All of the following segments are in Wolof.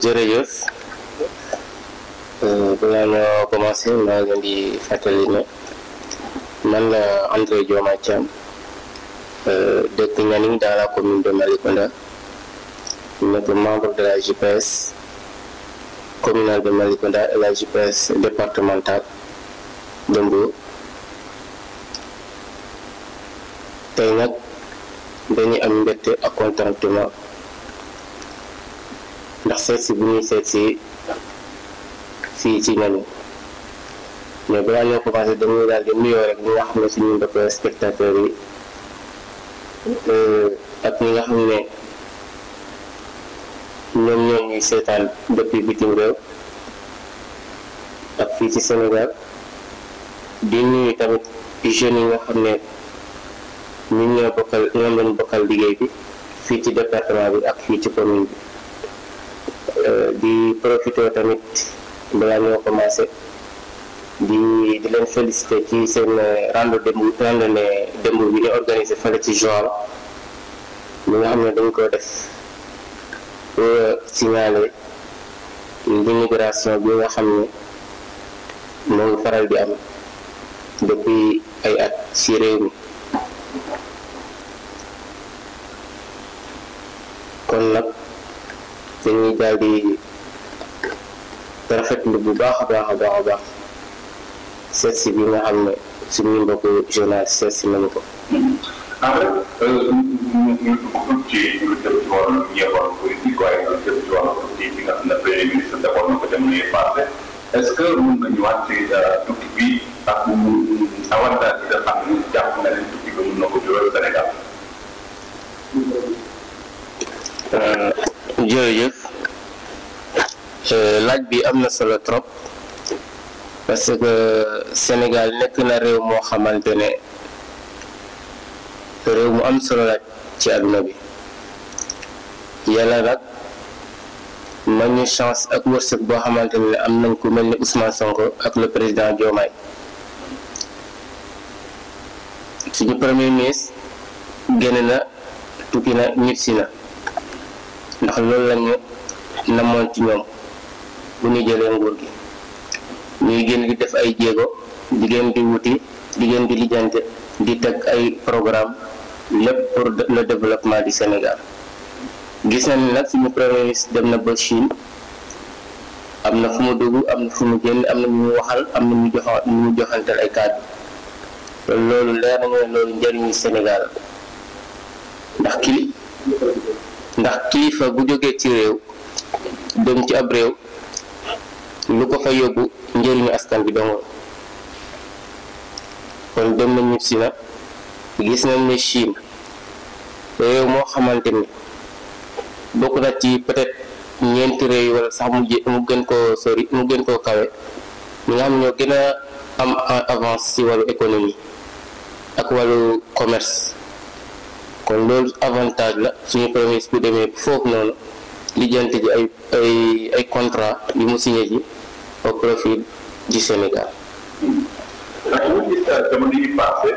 jërëjëf balaa ñoo commencé maa ngi leen di fàttali ne man la André Diomaye Thiam dëkk Nianing dans la commune de Malicounda nekk membre de la JPS communale de Malicounda et la JPS départementale de Mbour. tey nag dañuy am mbégte ak contentement ndax seet si bu ñuy seet si fii ci Nianing mais balaa ñoo commencé dañuy daal di nuyoo rek ñi nga xam ne suñu mbokk spectateurs yi ak ñi nga xam ne ñoom ñoo ñuy seetaan depuis bitim réew ak fii ci Sénégal di nuyu tamit jeunes yi nga xam ne ñun ñoom lañu bokkal liggéey bi fii ci département bi ak fii ci commune bi di profité tamit balaa ñoo commencé di leen félicité ci seen randonnée démb bi ñu organisé fële ci Joal ñi nga xam ne dañ ko def pour signaler l'immigration bi nga xam ne moo ngi faral di am depuis ay at ci réew mi. kon nag dañuy daal di rafetlu bu baax a baax seet si bi nga xam ne suñu mbokku journaliste seet si nañu ko. en fait ñu ci lu jëm ci wàllu ñeewal politique waaye lu jëm ci wàllu politique bi nga xam ne premier ministre defoon na ko jamono yi passé est-ce que mën nga ñëwaat ci tukki bi ak avantage yi nga xam ne jàpp na leen tukki bi mën na ko jural Sénégal. jërëjëf laaj bi am na solo trop parce que Sénégal nekk na réew moo xamante ne réew mu am solo la ci àdduna bi yàlla nag ma ñu chance ak wërsëg boo xamante ne am nañ ko mel ni Ousmane Sonko ak le président Diomaye suñu premier ministre génn na tukki na ñibbisi na ndax loolu lañu namoon ci ñoom bu ñu jëlee nguur gi ñuy génn di def ay jéego di gën di wuti di gën di lijjante di teg ay programme lépp pour le développement du Sénégal gis nañ nag suñu premier ministre dem na ba Chine am na fu mu dugg am na fu mu génn am na ñu waxal am na ñu joxantal ay kàddu loolu leer nañu ne loolu njëriñu Sénégal ndax kilifa bu jógee ci réew dem ci ab réew lu ko fa yóbbu njëriñu askan bi dong kon dem na ñibbisi na gis nañ ne Chine réew moo xamante ni bokk na ci peut-être ñeenti réew wala sax mu gën koo sori mu gën koo kawe ñi nga xam ñoo gën a am avance ci wàllu économie ak wàllu commerce kon loolu avantage la suñu premier ministre bu demee foofu noonu lijjanti ji ay contrat yu mu signé ji au profit du Sénégal. ndax ñu gis jamono yi passé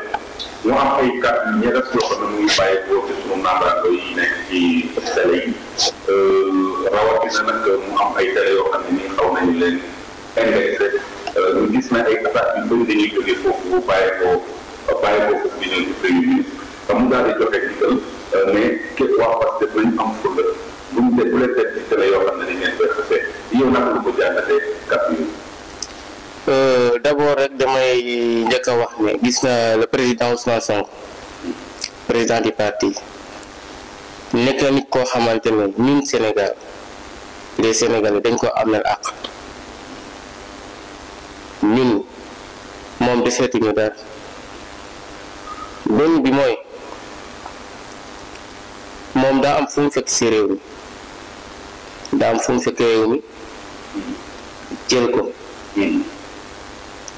ñu am ay kàddu yu ñegas yoo xam ne mu ngi bàyyi ko ci sunu naataango yi nekk ci télé yi rawatina nag mu am ay télé yoo xam ne nii xaw nañu leen indexé ñu gis na ay attaques yu bëri dañuy jógee foofu bàyyi ko foofu di ñëw ci premier ministre mu daal di joxe digal mais képp waa parce que dañu am fulla bu leen teg ci télé yoo xam ne dañ leen koy xasee yow naka nga ko jàngatee kàddu yi. D'abord rek damay njëkk a wax ne gis na le président Ousmane Sonko président du parti nekk na nit koo xamante ne ñun Sénégal les Sénégalais dañ ko amal àq ñun moom deseetuñu dara benn bi mooy moom daa am fu mu fekk ci réew mi daa am fu mu fekk réew mi jël ko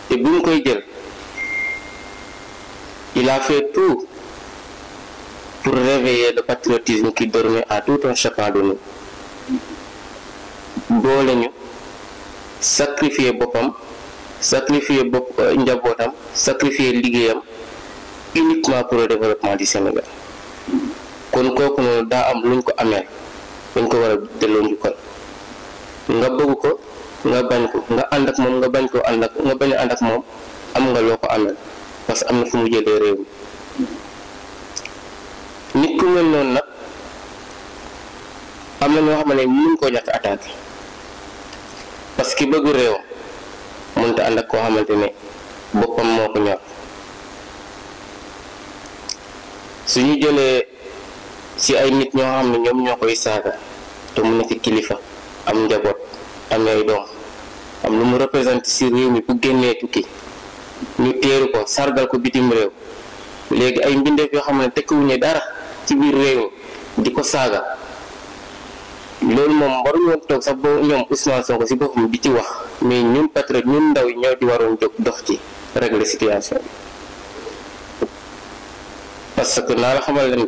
te bi mu koy jël il a fait tout pour réveiller le patriotisme qui dormait à tout un chacun de nous boole ñu sacrifier boppam sacrifier njabootam sacrifier liggéeyam uniquement pour le développement du Sénégal kon kooku noonu daa am luñ ko amee dañ ko war a delloo njukkal nga bëgg ko nga bañ ko, nga ànd ak moom nga bañ koo ànd ak nga bañ a ànd ak moom, am nga loo ko amel parce que am na fu mu jëlee réew mi. nit ku mel noonu nag am na ñoo xam ne mënuñ koo ñàkk attaqué parce que bëgg réew mënut a ànd ak koo xamante ne boppam moo ko ñor. suñu jëlee ci ay nit ñoo xam ne ñoom ñoo koy saaga te mu nekk kilifa am njaboot am ay doom am lu mu représenté ci réew mi bu génnee tukki ñu teeru ko sargal ko bitim réew, léegi ay mbindeef yoo xam ne tekkiwuñu dara ci biir réew mi di ko saaga, loolu moom waruñu woon toog sax ba ñoom Ousmane Sonko ci boppam di ci wax, mais ñun patriote ñun ndaw yi ñoo di waroon jóg dox ci régler situation bi. parce que naa la xamal leen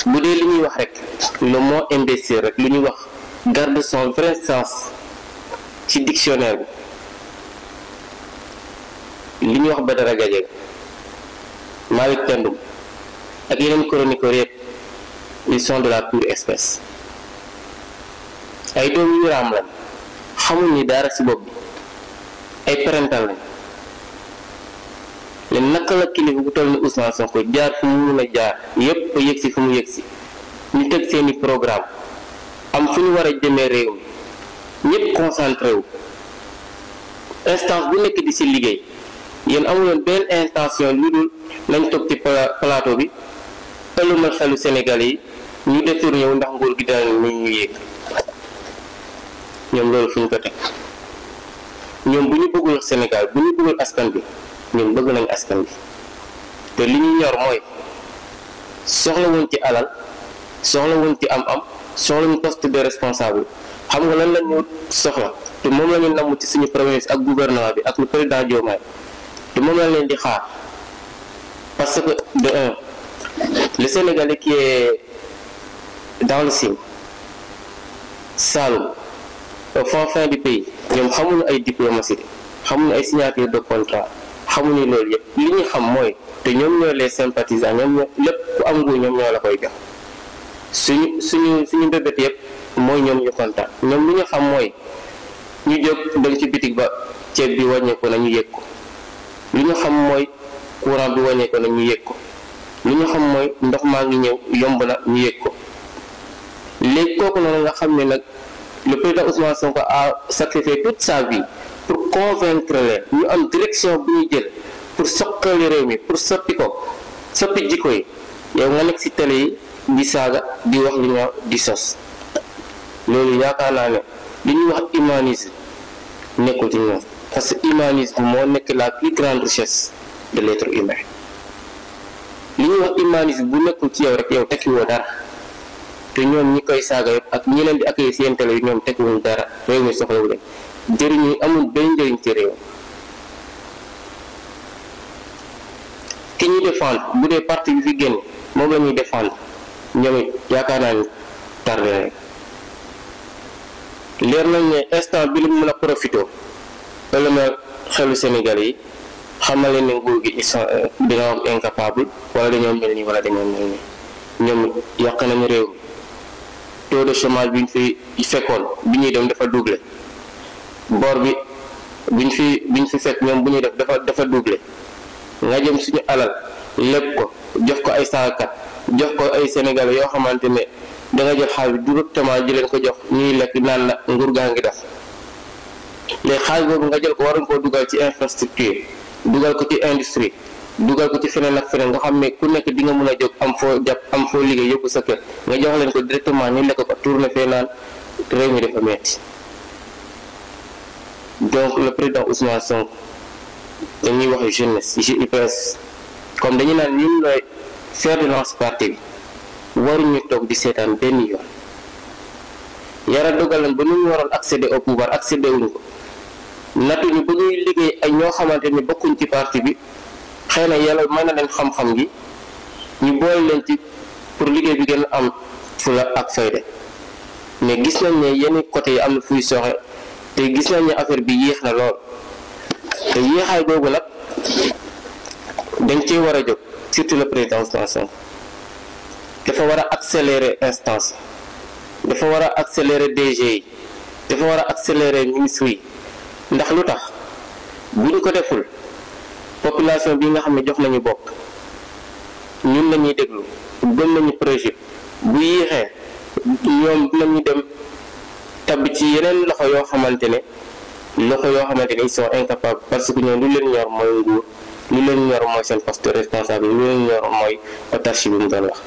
bu dee li ñuy wax rek le mot imbécile rek lu ñuy wax garde son vrai sens ci dictionnaire bi, li ñuy wax Badara Gadiaga, Malick Thiandoum ak yeneen chroniqueurs yëpp ils sont de la pure espèce. ay doom yu raam lañ, xamuñ ni dara ci bopp bi, ay parental lañ. leen naka la kilifa bu toll ni Ousmane Sonko jaar fu mu mun a jaar yépp yëg si fu mu yëg si, ñu teg seeni programme am fu ñu war a jëmee réew mi ñëpp concentré wu, instance bu nekk di si liggéey. yéen amuloon benn intention lu dul nañ toog ci plateau bi ëllumal xelu Sénégal yi ñu détourné wu ndax nguur gi daal ni ñu yéeg. ñoom loolu fu ñu ko teg, ñoom bu ñu bëggul Sénégal, bu ñu bëggul askan bi, ñun bëgg nañ askan bi te li ñu ñor mooy soxla wuñ ci alal, soxla wuñ ci am-am, soxla wuñ poste de responsable. xam nga lan la ñu soxla te moom la ñu namm ci suñu premier ministre ak gouvernement bi ak le président Diomaye, te moom la leen di xaar. parce que de un, le Sénégalais qui est dans le Sine Saloum au fin du pays, ñoom xamuñu ay diplomatie, xamuñu ay signature de contrat, xamuñu loolu yëpp. li ñu xam mooy te ñoom ñoo les sympathisants, ñoom ñoo lépp ku am nguur ñoom ñoo la koy jox. suñu mbébét yëpp mooy ñoom ñu kontaan. ñoom li ñu xam mooy ñu jóg dem ci bitig ba ceeb bi wàññeeku na ñu yëg ko, li ñu xam mooy courant bi wàññeeku na ñu yëg ko, li ñu xam mooy ndox maa ngi ñëw yomb na ñu yëg ko. léegi kooku noonu nga xam ne nag le président Ousmane Sonko a sacrifié toute sa vie pour convaincre leen ñu am direction bu ñu jël pour soqali réew mi, pour soppi jikko yi. yow nga nekk ci télé yi di saaga, di wax li ñoo di sos, loolu yaakaar naa ne li ñuy wax humanisme nekkul ci ñoom, parce que humanisme moo nekk la plus grande richesse de l'être humain. li ñuy wax humanisme bu nekkul ci yow rek yow tekkiwoo dara, te ñoom ñi koy saaga yëpp ak ñi leen di accueillir seen télé yi ñoom tekkiwuñ dara, réew mi soxlawu leen, njëriñu amul benn njëriñ ci réew. ki ñuy défendre bu dee parti bi fi génn moom la ñuy défendre, ñoom it yaakaar naa ni tardé rek. leer nañ ne instant bi lu mën a profité ëllëg xelu Sénégal yi xamal leen ne nguur gi ils sont dañoo incapable wala dañoo mel nii wala dañoo mel nii. ñoom yàq nañu réew mi, taux de chômage bi ñu fi fekkoon bi ñuy dem dafa doublé, bor bi biñ fi fekk ñoom bu ñuy def dafa doublé. nga jëm suñu alal lépp ko jox ko ay saagakat, jox ko ay sénégalais yoo xamante ne da nga jël xaalis bi directement ji leen ko jox ñuy lekk naan la nguur gaa ngi def. léegi xaalis boobu nga jël ko waroon koo dugal ci infrastructure, dugal ko ci industrie, dugal ko ci feneen ak feneen nga xam ne ku nekk di nga mën a jóg am foo jàpp am foo liggéey yóbbu sa kër, nga jox leen ko directement ñu lekk ko tourné fee naan réew mi dafa metti. donc le président Ousmane Sonko dañuy wax jeunesse yi presse comme dañu naan ñun lay faire de lance parti bi waruñu toog di seetaan benn yoon. yara dogal nañ ba ñu waroon accéder au pouvoir accéder wuñ ko, natuñu ba ñuy liggéey ak ñoo xamante ni bokkuñ ci parti bi, xëy na yàlla mën na leen xam-xam gi ñu boole leen ci pour liggéey bi gën a am fula ak fayda. mais gis nañ ne yenn côté yi am na fuy soxe te gis nañ ne affaire bi yéex na lool, te yéexaay boobu nag dañ cee war a jóg, surtout le président Ousmane Sonko dafa war a accélérer instance dafa war a accélérer DG yi dafa war a accélérer ministre yi ndax lu tax bu ñu ko deful population bi nga xam ne jox nañu bopp ñun lañuy déglu gëm nañu projet bu yéexee ñoom dinañu dem tabb ci yeneen loxo yoo xamante ne ils sont incapables parce que ñoom lu leen ñor mooy nguur lu leen ñor mooy seen poste de responsable lu leen ñor mooy autarchie bi mu doon wax.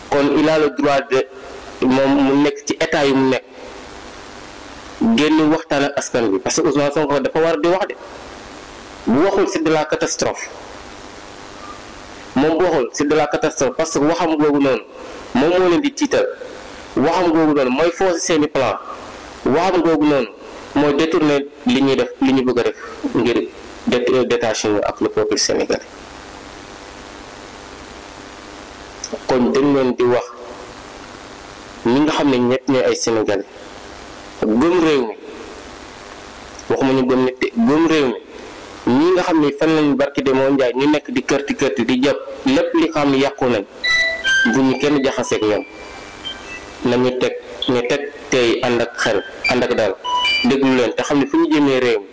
kon il a le droit de moom mu nekk ci état yu mu nekk génn waxtaan ak askan bi parce que Ousmane Sonko dafa war di wax de bu waxul c'est de la catastrophe moom bu waxul c'est de la catastrophe parce que waxam googu noonu moom moo leen di tiital waxam googu noonu mooy fausser seeni plan waxam googu noonu mooy détourner li ñuy def li ñu bëgg a def ngir détacher ñu ak le peuple sénégalais. kon dañ leen di wax ñi nga xam ne ñett ñooy ay sénégalais gëm réew mi waxuma ñu gëm nit de gëm réew mi ñi nga xam ne fan lañu barki de moo njaay ñu nekk di kërti di jàpp lépp li xam ne yàqu nañ bu ñu kenn jaxaseeg ñoom nañu teg ñu teg tey ànd ak xel ànd ak daal déglu leen te xam ne fu ñu jëmee réew mi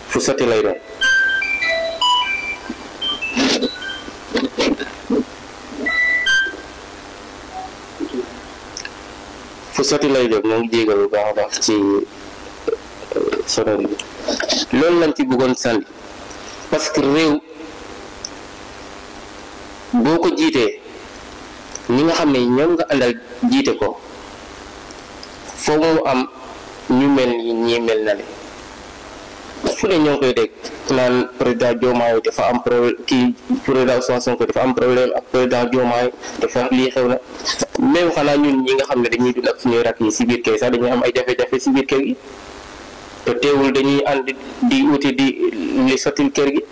fu sotti lay doon. fu sotti lay doon moo ngi jégal bu baax a baax ci sonor bi loolu lañ ci bëggoon sànni parce que réew boo ko jiitee ñi nga xam ne ñoom nga àndal jiite ko foofu mu am ñu mel ni ñii mel na le fu ne ñoo ngi koy dégg naan président Diomaye dafa am problème kii président Ousmane Sonko dafa am problème ak président Diomaye dafa lii xew na même xanaa ñun ñi nga xam ne dañuy dund ak suñuy rakk yi si biir kër sax dañuy am ay jafe-jafe si biir kër gi te teewul dañuy ànd di wuti di li sottil kër gi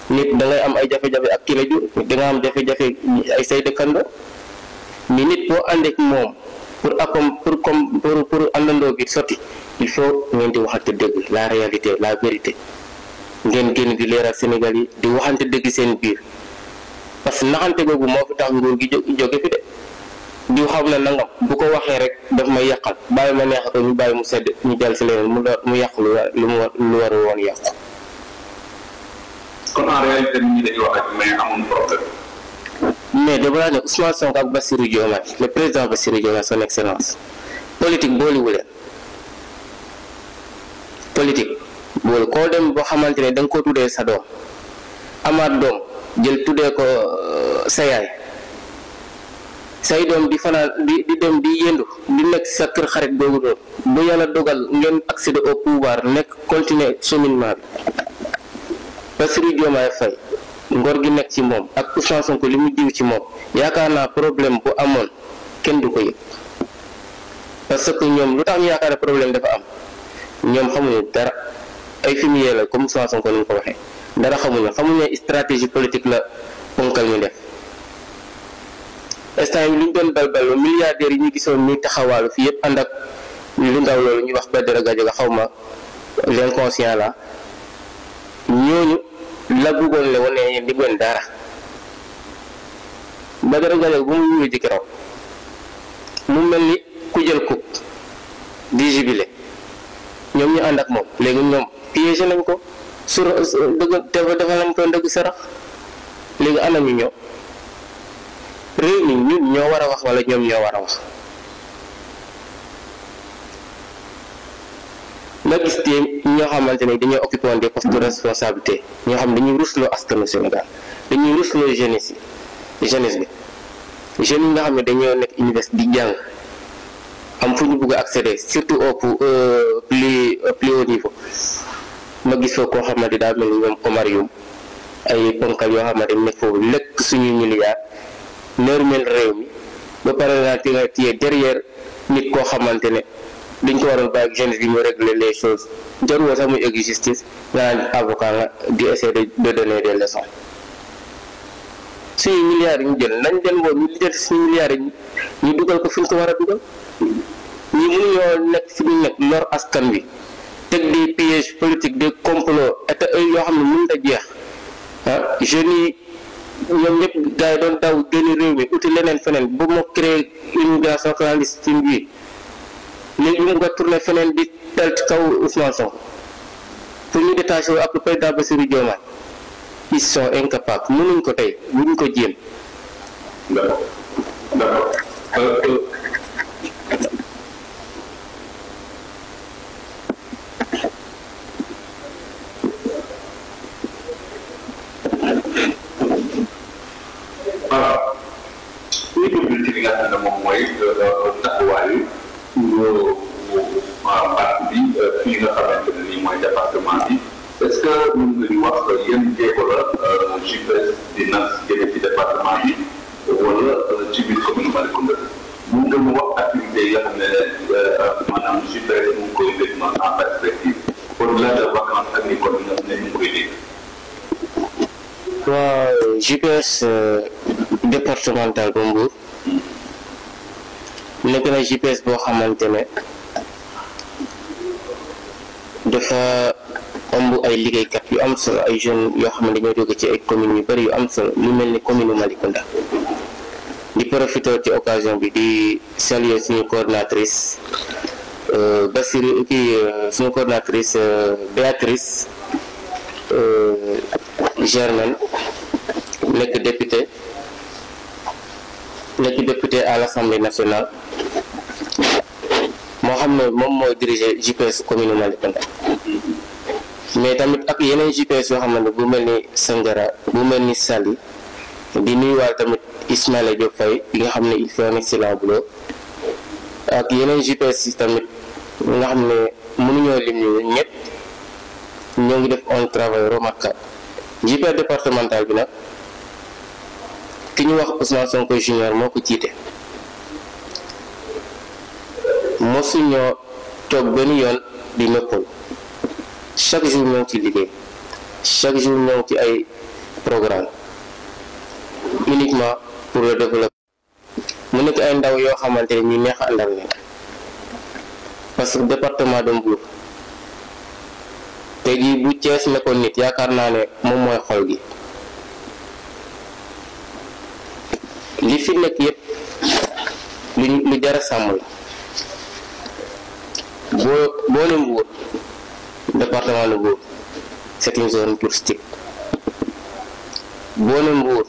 nit da ngay am ay jafe-jafe ak ki la jur da nga am jafe-jafe ay say dëkkandoo ni nit boo ànd ak moom pour àndandoo bi sotti il faut ngeen di waxante dëgg la réalité la vérité ngeen génn di leeral Sénégal yi di waxante dëgg seen biir parce que naxante googu moo fi tax nguur gi jóge fi de diw xam na nangam bu ko waxee rek daf may yàqal bàyyi ma neex ko ñu bàyyi mu sedd ñu jàll si leneen mu yàq lu war woon yàqu. kon en réalité nit ñi dañuy wax ak mais amul problème. mais dama ne Ousmane Sonko ak Bassirou Diomaye le président Bassirou Diomaye son excellence politique booliwu leen politique boolu koo dem boo xamante ne da nga ko tuddee sa doom amaat doom jël tuddee ko sa yaay say doom di fanaan di dem di yëndu di nekk sa kër xarit googu doon bu yàlla dogal ngeen accéder au pouvoir nekk continuer cheminement bi Bassirou Diomaye Faye ngor gi nekk ci moom ak Ousmane Sonko li mu diw ci moom yaakaar naa problème bu amoon kenn du ko yëg parce que ñoom lu tax ñu yaakaar ne problème dafa am ñoom xamuñu dara ay fumier la comme Ousmane Sonko ni mu ko waxee dara xamuñu stratégie politique la ponkal ñu def instant yi lu ñu doon balbal milliardaires yi ñu gisoon ñuy taxawaalu fi yëpp ànd ak lu ndaw loolu ñu wax Badara Gadiaga xaw ma l'inconscient la ñooñu la bëggoon le wane yéen di gën dara Badara Gadiaga bu mu wuyu ji keroog mu mel ni ku jël coupe di jubilé ñoom ñu ànd ak moom léegi ñoom piégé nañ ko sur dëgg dafa lañ ko ndëgg sarax léegi ana ñu ñëw réew mi ñun ñoo war a wax wala ñoom ñoo war a wax nga gis te ñoo xamante ne dañoo occupé des postes de responsabilité ñoo xam dañuy rusloo askanu Sénégal dañuy rusloo jeunesse bi jeunes yi nga xam ne dañoo nekk université di jàng am fu ñu bëgg a accéder surtout au plus haut niveau ma gis foofu koo xamante daa mel ni ñoom Omar Youm ay ponkal yoo xamante ne nekk foofu lekk suñuy milliards nërmel réew mi ba pare naa nga téye derrière nit koo xamante ne dañ ko waroon bàyyi ak jeunesse bi ñu régler les choses jarul sax muy egg justice nga naan avocat nga di essayer de donner des leçons suñu milliards yi ñu jël nañ dem boobu ñu lijjanti suñu milliards yi ñu dugal ko fi ñu ko war a dugal ñi mënuñoo nekk fi ñu nekk lor askan bi teg des pièges politiques des complots et yoo xam ne mënut a jeex ah jeunes yi ñoom ñëpp gars yi doon daw génn réew mi uti leneen feneen ba mu créé immigration clandestine bi léegi mu nga tourné feneen di dal ci kaw Ousmane Sonko pour ñu détaché wu ak le président Bassirou Diomaye ils sont incapables mënuñ ko tey mënuñ ko jéem. D'accord. li jublu ci li nga xam ne moom mooy taxawaayu parti bi fii nga xamante ne nii mooy département bi est-ce que mën nga ñu wax yan jéego la JPS di nas jëlee ci département bi wala ci biir commune Malicounda mën nga mu wax activité yi nga xam ne maanaam JPS mu ngi koy dégg en perspective au-delà de vacances agricoles bi nga xam ne ñu ngi koy dégg. waaw JPS départemental bu Mbour nekk na JPS boo xamante ne dafa ëmb ay liggéeykat yu am solo ay jeunes yoo xam ne dañoo jóge ci ay communes yu bari yu am solo lu mel ni commune Malicounda di profiter ci occasion bi di saluer suñu coordinatrice Bassirou suñu coordinatrice Béatrice Germaine nekk député à l'Assemblée nationale moo xam ne moom mooy diriger JPS commune Malicounda mais tamit ak yeneen JPS yoo xam ne bu mel ni Sandiara bu mel ni Saly di nuyuwaale tamit Ismaïla Diop Faye bi nga xam ne il fait un excellent boulot ak yeneen JPS yi tamit nga xam ne mënuñoo lim ñu ñëpp ñoo ngi def un travail remarquable JPS départemental bi nag ki ñu wax Ousmane Sonko Junior moo ko jiite mosuñoo toog benn yoon di noppalu chaque jour ñoo ngi ci liggéey chaque jour ñoo ngi ci ay programme uniquement pour le développement mu nekk ay ndaw yoo xamante ne ñu neex a àndal leen parce que département de Mbour te jii bu Thiès nekkoon nit yaakaar naa ne moom mooy xol gi li fi nekk yëpp lu jar a sàmm la boo ne Mbour département de Mbour c'est une zone touristique boo ne Mbour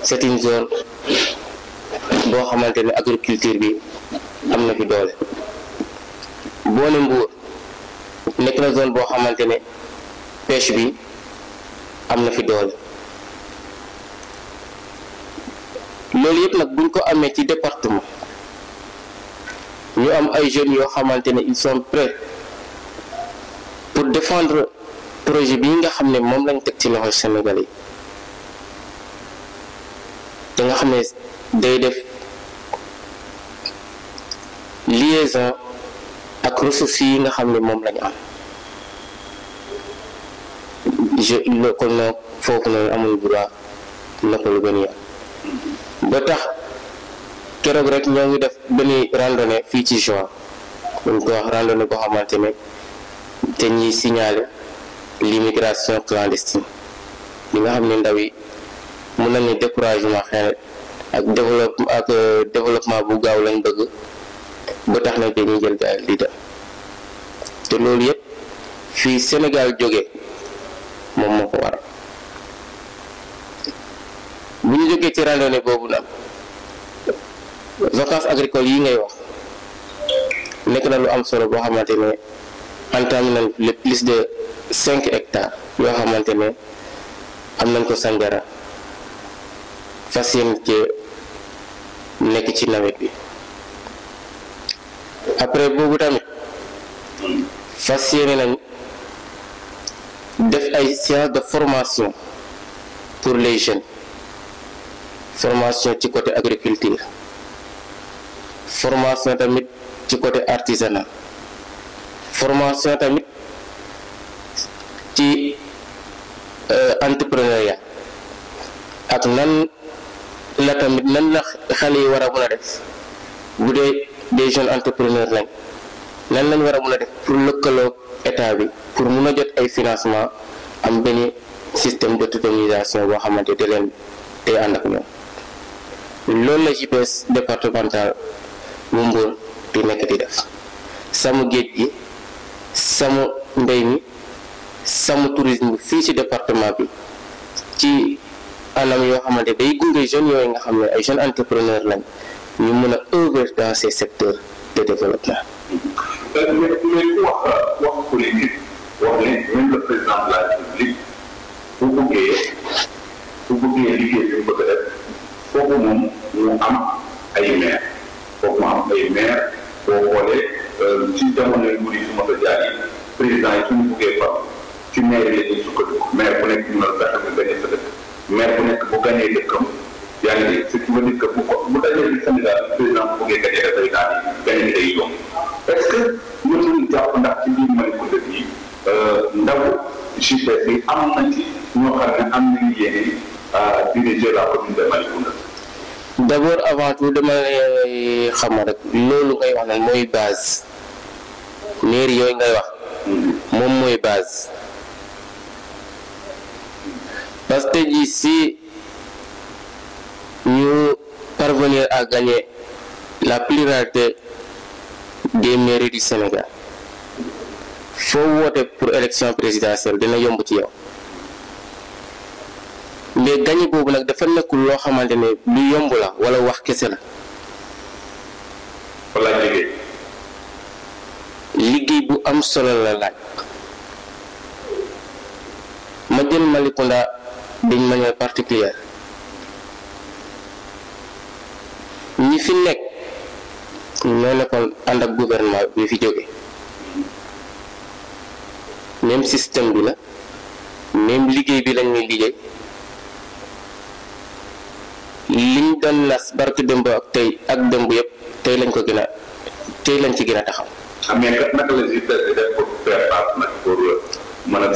c'est une zone boo xamante ne agriculture bi am na fi doole boo ne Mbour nekk na zone boo xamante ne pêche bi am na fi doole loolu yëpp nag buñ ko amee ci département ñu am ay jeunes yoo xamante ne ils sont prêts pour défendre projet bii nga xam ne moom lañ teg ci loxo Sénégalais yi te nga xam ne day def liaison ak ressources yi nga xam ne moom lañu am kon nag foofu noonu amul droit noppalu benn yoon ba tax keroog rek ñoo ngi def benn randonnée fii ci Joal dañ ko wax randonnée boo xamante ne te ñuy signaler l'immigration clandestine li nga xam ne ndaw yi mun nañu découragement xëy ak développement bu gaaw lañ bëgg ba tax na dañuy jël gaal di dem te loolu yëpp fii Sénégal jógee moom moo ko waral bu ñu jógee ci randonnée boobu nag vacances agricoles yi ngay wax nekk na lu am solo boo xamante ne entamé nañ le plus de 5 hectares yoo xamante ne am nañ ko Sandiara fas yéene ci nekk ci nawet bi après boobu tamit fas yéene nañ def ay séances de formation pour les jeunes formation ci côté agriculture formation tamit ci côté artisanat formation tamit ci entrepreneuriat ak nan la tamit nan la xale yi war a mën a def bu dee des jeunes entrepreneurs lañ nan lañ war a mën a def pour lëkkaloo état bi pour mun a jot ay financement am benn système d'autonomisation boo xamante da leen tey ànd ak ñoom loolu la JPS départemental bu Mbour di nekk di def sàmm géej gi sàmm mbéy mi sàmm tourisme bi fii ci département bi ci anam yoo xamante day gunge jeunes yooyu nga xam ne ay jeunes entrepreneurs lañ ñu mën a œuvrer dans ces secteurs de développement. mais ku wax politique wax ne même le président de la République bu bëggee liggéey bi mu bëgg a def foofu moom mu am ay maire foofu mu am ay maire boo xoolee ci jamono yu bëri su ma ko jaar yi président yi suñu bëggee fa ci maire yi ñuy sukkandiku maire bu nekk ñu mën a fexe nga gañe sa dëkk maire bu nekk bu gañee dëkkam yaa ngi dégg ce qui veut dire que bu dajee ci Sénégal président bu bëggee gañee dafay daal di gañe day yomb est-ce que ñun ñu jàpp ndax ci biir Malicounda bi ndaw JPS yi am na ci ñoo xam ne am nañu yéene diriger la commune de Malicounda. D'abord avant tout dama lay xam rek loolu ngay wax nag mooy base maire yooyu ngay wax moom mooy base parce que tey jii si ñu parvenir à gagner la pluralité des mairies du Sénégal foo woote pour élection présidentielle dina yomb ci yow mais gagné boobu nag dafa nekkul loo xamante ne lu yomb la wala wax kese la. wala liggéey bu am solo la laaj ma jël Malicounda d'une manière particulière ñi fi nekk ñoo nekkoon ànd ak gouvernement bi fi jóge même système bi la même liggéey bi lañuy liggéey liñ doon nas barke démb ak tey ak démb yëpp tey lañ ci gën a taxaw. mais naka la JPS di def pour faire face nag pour mën a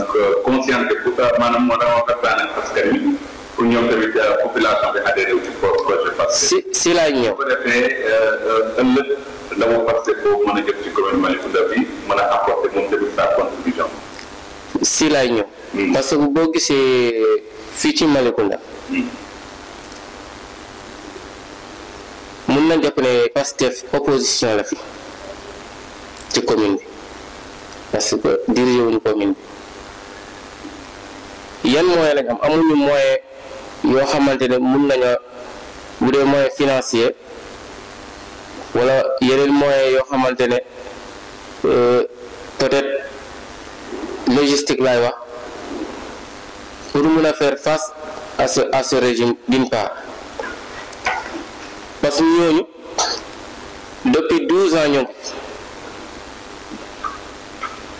conscientiser pour maanaam moo tax waxtaan ak askan wi pour ñoom tamit population bi adhéré wu ci projet Pastef. si laay ñëw. bu ko defee ëllëg ndawu Pastef boobu mën a jëm ci commune Malicounda bi mën a apporter moom tamit sa contribution. si laay ñëw. parce que boo gisee fii ci Malicounda. mun na jàpp ne Pastef opposition la fi ci commune bi parce que dirigé wuñu commune bi yan moyen lañ am amuñu moyen yoo xamante ne mun nañu bu dee moyen financier wala yeneen moyen yoo xamante ne peut-être logistique laay wax pour mun a faire face à ce régime d'une part parce que ñooñu depuis 12 ans ñoo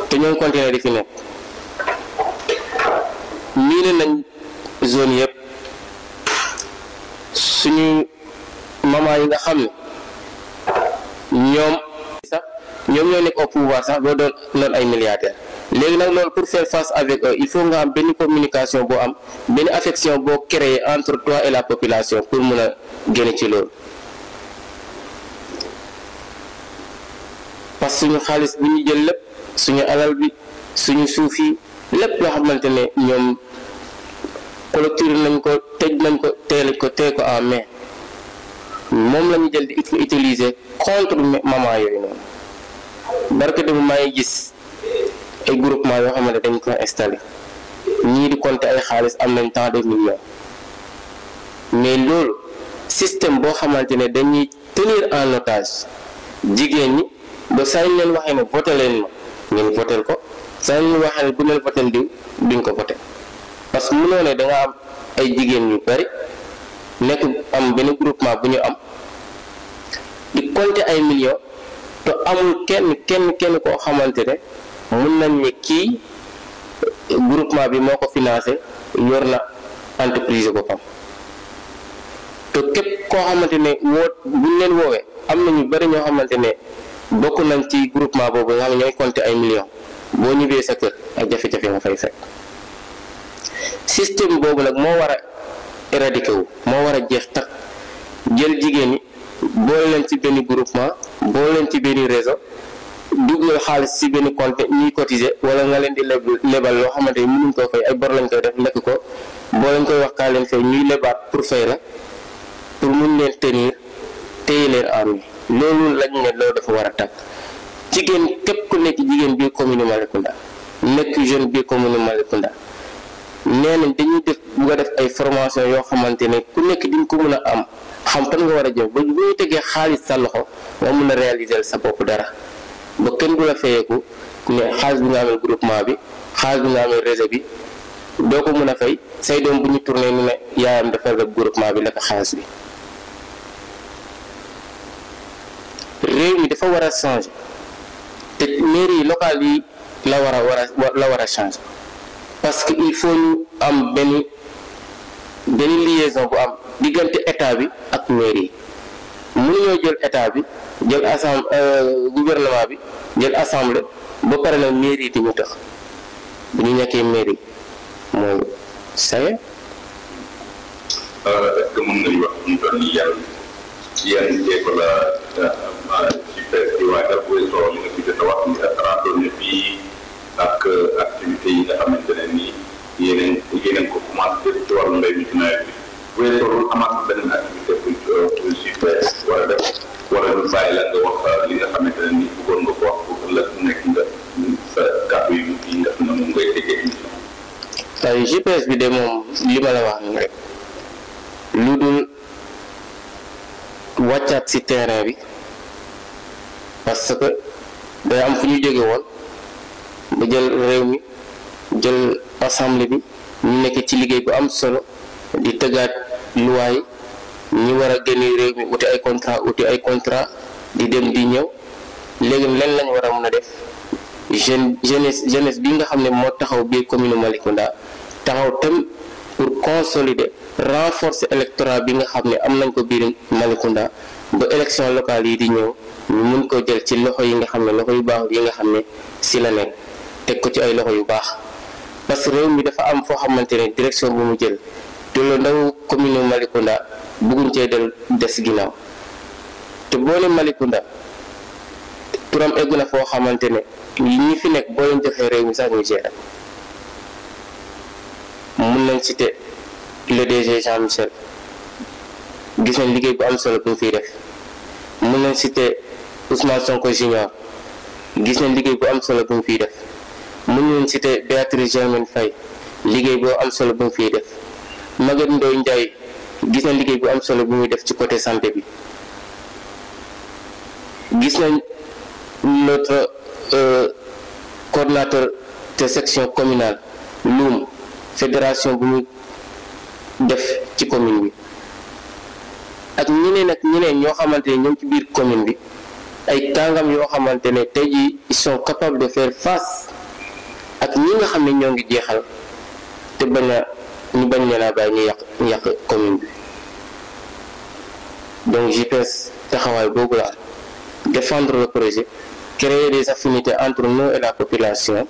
te ñoo continuer di fi nekk miine nañ zone yëpp suñu maman yi nga xam ne ñoom ñoo nekk au pouvoir sax boo doon ay milliardaires léegi nag loolu pour faire face avec eux il faut nga am benn communication boo am benn affection boo créer entre toi et la population pour mun a génne ci loolu parce que suñu xaalis bi ñu jël lépp suñu alal bi suñu suuf yi lépp loo xamante ne ñoom clôture nañ ko tëj nañ ko tey ko en main moom la ñu jël di utiliser contre maman yooyu noonu barke de maa ngi gis ay groupement yoo xamante dañ ko installé ñii di compter ay xaalis am nañ tant de millions mais loolu système boo xamante ne dañuy tenir en otage jigéen ñi ba saa ñu leen waxee ne voté leen ma ngeen votel ko saa ñu waxee ne bu leen votel diw duñ ko voté parce que mënoo ne da nga am ay jigéen ñu bari nekk am benn groupement bu ñu am di compter ay millions te amul kenn koo xamante ne mun nañ ne kii groupement bi moo ko financé yor na entreprise boppam te képp koo xamante ne buñ leen woowee am na ñu bari ñoo xamante ne bokk nañ ci groupement boobu nga xam ne ñooy compter ay millions boo ñibbee sa kër ak jafe-jafe nga fay fekk système boobu nag moo war a éradiquer wu moo war a jeex tak jël jigéen ñi boole leen ci benn groupement boole leen ci benn réseau dugal xaalis ci benn compte ñuy cotiser wala nga leen di lebal loo xamante ni mënuñ koo fay ay bor lañ koy def lekk ko boo leen koy wax kaa leen fay ñuy lebaat pour fay la pour mun leen tenir téye leen arme loolu lañ ne loolu dafa war a tàkk. jigéen képp ku nekk jigéen biir commune Malicounda nekk jeune biir commune Malicounda nee nañ dañuy bugg a def ay formation yoo xamante ne ku nekk di nga ko mën a am xam fan nga war a jëm ba bu ñu tegee xaalis sa loxo nga mun a réaliser sa bopp dara ba kenn du la fayeeku ne xaalis bi nga amee groupement bi xaalis bi nga amee réseau bi doo ko mën a fay say doom bu ñu tourné ni ne yaayam dafa def groupement bi la ko xaalis bi. réew mi dafa war a changer te mairie locale yi la war a changer parce que il faut ñu am benn liaison bu am diggante état bi ak mairie yi mënuñoo jël état bi jël gouvernement bi jël assemblée ba pare nag mairie di ñu tax bu ñu ñàkkee mairie mooy saye. est-ce que mën nañu wax ñu doon ni yan jéego la JPS di waajal bu weesoo li nga fi jot a wax ni randonnée bi ak activité yi nga xamante ne nii yeneen ko commencé ci wàllu mbay mi ci nawet bi bu weesoo loolu amaat beneen activité pour JPS war a def wala ñu bàyyi la nga wax li nga xamante ne nii bëggoon nga ko wax pour ëllëg nekk nga sa kàddu yi nga xam ne moom ngay déggee émission. waaye JPS bi de moom li ma la wax nii rek lu dul wàccaat ci terrain bi parce que day am fu ñu jóge woon ba jël réew mi jël assemblée bi ñu nekk ci liggéey bu am solo di tëggaat luwaay ñi war a génne réew mi uti ay contrat di dem di ñëw léegi lan lañ war a mën a def jeunesse bi nga xam ne moo taxaw biir commune Malicounda taxaw tam pour consolider renforcer électorat bi nga xam ne am nañ ko biir Malicounda ba élection locale yi di ñëw ñu mun ko jël ci loxo yi nga xam ne loxo yu baax yi nga xam ne si la nekk teg ko ci ay loxo yu baax parce que réew mi dafa am foo xamante ne direction bu mu jël te lu ndaw commune Malicounda bëgguñ cee des ginnaaw te boo ne Malicounda turam egg na foo xamante ne ñi fi nekk boo leen joxee réew mi sax ñu gérer mun nañ citer le DG Jean Michel gis nañ liggéey bu am solo bu mu fiy def mun nañ citer Ousmane Sonko Junior gis nañ liggéey bu am solo bu mu fiy def mun nañ citer Béatrice Germaine Faye liggéey bu am solo bu mu fiy def Maguette Ndoye Ndiaye gis nañ liggéey bu am solo bu muy def ci côté santé bi gis nañ notre coordinateur de section communale Loum fédération bu muy def ci commune bi ak ñeneen ñoo xamante ne ñoom ci biir commune bi ay kàngam yoo xamante ne tey jii ils sont capables de faire face ak ñi nga xam ne ñoo ngi jeexal te bañ leen a bàyyi ñu yàq commune bi donc JPS taxawaay boobu la défendre le projet créer des affinités entre nous et la population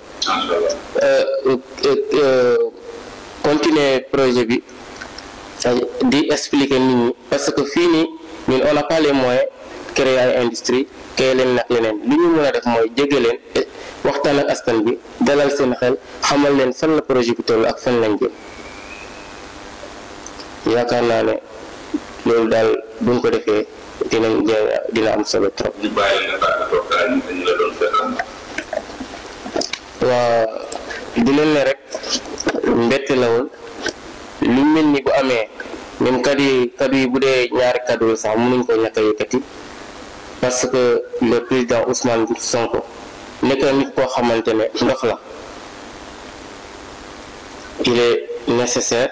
continuer projet bi di expliquer nit ñi parce que fii nii ñun on n'a pas les moyens créer ay industrie créer leen nag leneen li ñu mën a def mooy jege leen waxtaan ak askan bi dalal seen xel xamal leen fan la projet bi toll ak fan lañ jëm yaakaar naa ne loolu daal buñ ko defee dina am solo trop. ñu bàyyi nga tàggatoo kaa ñu la doon seetaan. waa di leen ne rek mbette la woon lu mel ni bu amee même kaddu yi bu dee ñaari kaddu sax mënuñ ko ñàkk a yëkkati parce que le président Ousmane Sonko nekk na nit koo xamante ne ndox la il est nécessaire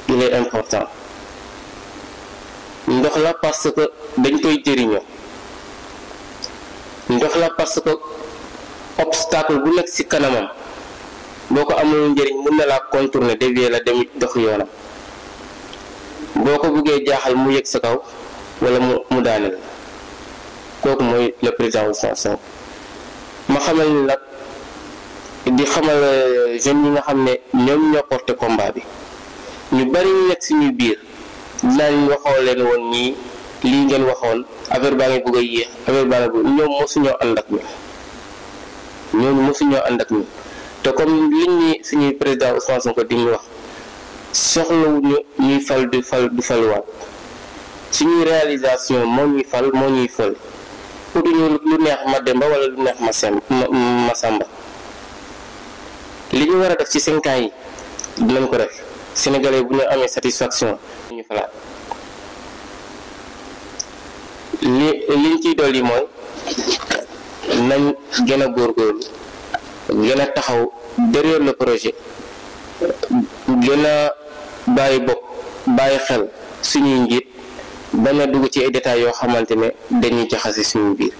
il est important ndox la parce que dañ koy jëriñoo ndox la parce que obstacle bu nekk ci kanamam boo ko amul njëriñ mën na laa contourner dévier la dem dox yoonam boo ko buggee jaaxal mu yëg sa kaw wala mu daaneel kooku mooy le président Ousmane Sonko ma xamal ni nag di xamal jeunes yi nga xam ne ñoom ñoo porté combat bi ñu bari ñu nekk suñuy biir dinaañ waxoo leen woon nii lii ngeen waxoon affaire baa ngi bëgg a yéex affaire baa ngi bëgg ñoom mosuñoo ànd ak ñun te comme liñ ñi suñuy président Ousmane Sonko di ñu wax soxlawuñu ñuy fal du faluwaat suñuy réalisation moo ñuy fal utuñu lu neex ma Demba wala lu neex ma Samba li ñu war a def ci 5 ans yi dinañ ko def sénégalais bu ñu amee satisfaction ñu falaat liñ ciy dolli mooy nañ gën a góorgóorlu gën a taxaw derrière le projet gën a bàyyi xel suñuy njiit bañ a dugg ci ay détails yoo xamante ne dañuy jaxase suñu biir.